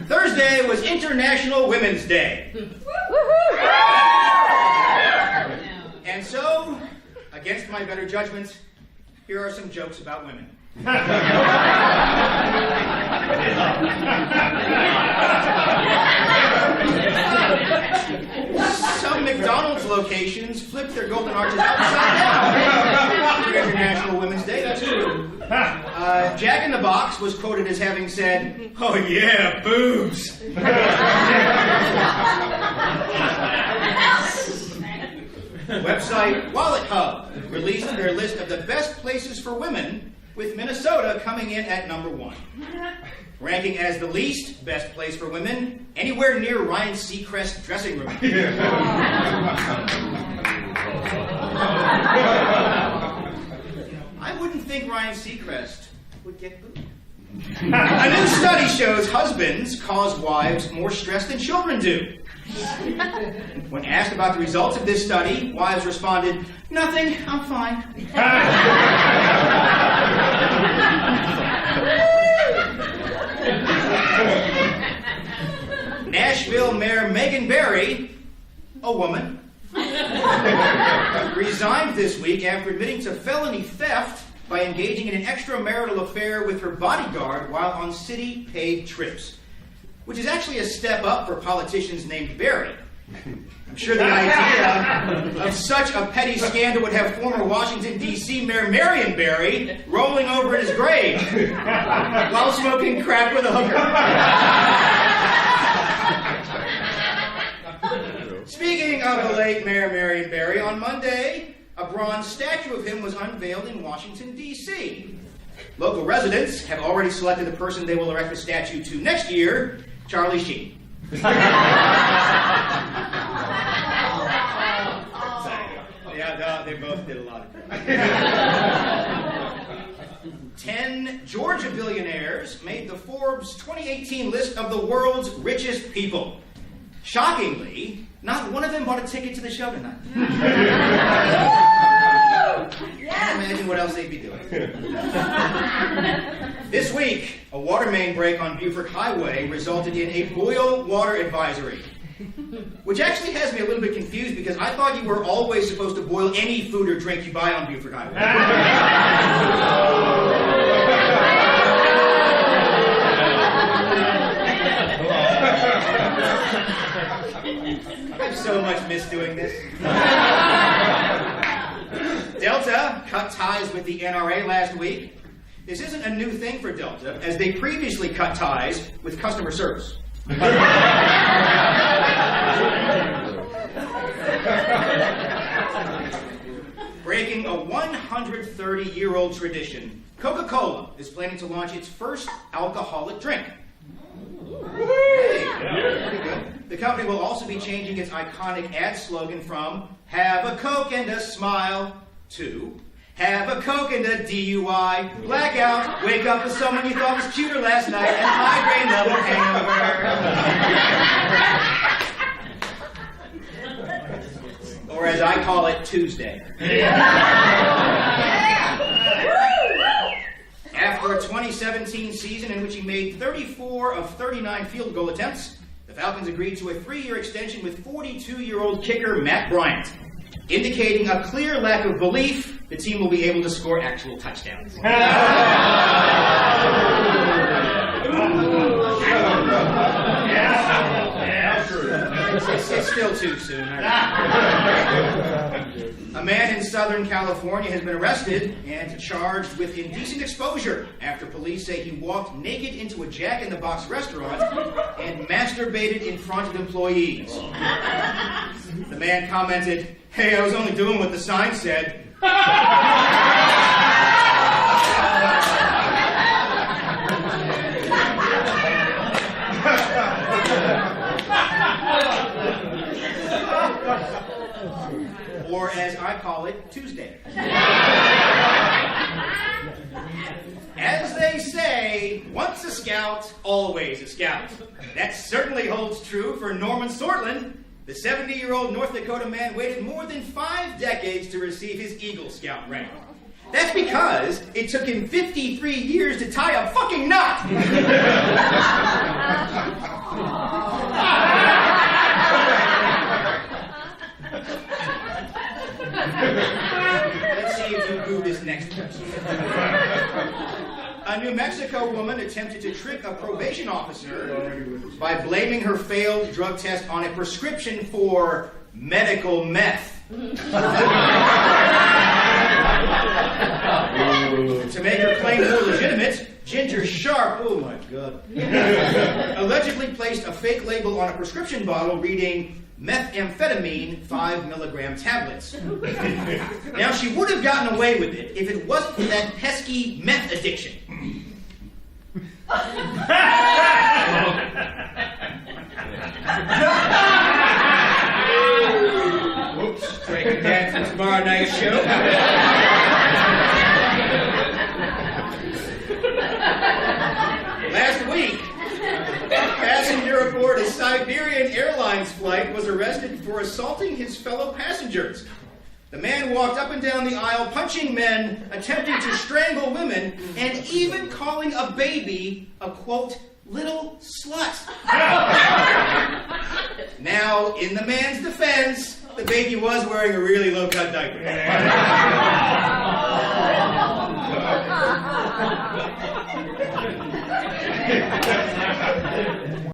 Thursday was International Women's Day. And so, against my better judgment, here are some jokes about women. Some McDonald's locations flipped their golden arches upside down for International Women's Day. That's true. Jack in the Box was quoted as having said, "Oh yeah, boobs." Website Wallet Hub released their list of the best places for women, with Minnesota coming in at number 1. Ranking as the least best place for women, anywhere near Ryan Seacrest's dressing room. I wouldn't think Ryan Seacrest would get booed. A new study shows husbands cause wives more stress than children do. When asked about the results of this study, wives responded, "Nothing, I'm fine." Nashville Mayor Megan Barry, a woman, resigned this week after admitting to felony theft by engaging in an extramarital affair with her bodyguard while on city-paid trips, which is actually a step up for politicians named Barry. I'm sure the idea of such a petty scandal would have former Washington, D.C. Mayor Marion Barry rolling over in his grave while smoking crack with a hooker. Speaking of the late Mayor Marion Barry, on Monday, a bronze statue of him was unveiled in Washington, D.C. Local residents have already selected the person they will erect a statue to next year, Charlie Sheen. Yeah, they both did a lot of good. 10 Georgia billionaires made the Forbes 2018 list of the world's richest people. Shockingly, not one of them bought a ticket to the show tonight. Can't imagine what else they'd be doing. This week, a water main break on Beaufort Highway resulted in a boil water advisory, which actually has me a little bit confused because I thought you were always supposed to boil any food or drink you buy on Beaufort Highway. I've so much missed doing this. Delta cut ties with the NRA last week. This isn't a new thing for Delta, as they previously cut ties with customer service. Breaking a 130-year-old tradition, Coca-Cola is planning to launch its first alcoholic drink. Hey, pretty good. The company will also be changing its iconic ad slogan from "Have a Coke and a Smile" to "Have a Coke and a DUI, blackout, wake up with someone you thought was cuter last night, and migraine level hangover." Or as I call it, Tuesday. After a 2017 season in which he made 34 of 39 field goal attempts, the Falcons agreed to a 3-year extension with 42-year-old kicker Matt Bryant, indicating a clear lack of belief the team will be able to score actual touchdowns. It's still too soon. A man in Southern California has been arrested and charged with indecent exposure after police say he walked naked into a Jack in the Box restaurant and masturbated in front of employees. The man commented, "Hey, I was only doing what the sign said." Or as I call it, Tuesday. As they say, once a scout, always a scout. That certainly holds true for Norman Sortland. The 70-year-old North Dakota man waited more than 5 decades to receive his Eagle Scout rank. That's because it took him 53 years to tie a fucking knot. A New Mexico woman attempted to trick a probation officer by blaming her failed drug test on a prescription for medical meth. To make her claim more legitimate, Ginger Sharp, oh my God, allegedly placed a fake label on a prescription bottle reading methamphetamine 5 milligram tablets. Now, she would have gotten away with it if it wasn't for that pesky meth addiction. Whoops, breaking that for tomorrow night's show. Last week, a passenger aboard a Siberian Airlines flight was arrested for assaulting his fellow passengers. The man walked up and down the aisle, punching men, attempting to strangle women, and even calling a baby a, quote, little slut. Now, in the man's defense, the baby was wearing a really low-cut diaper.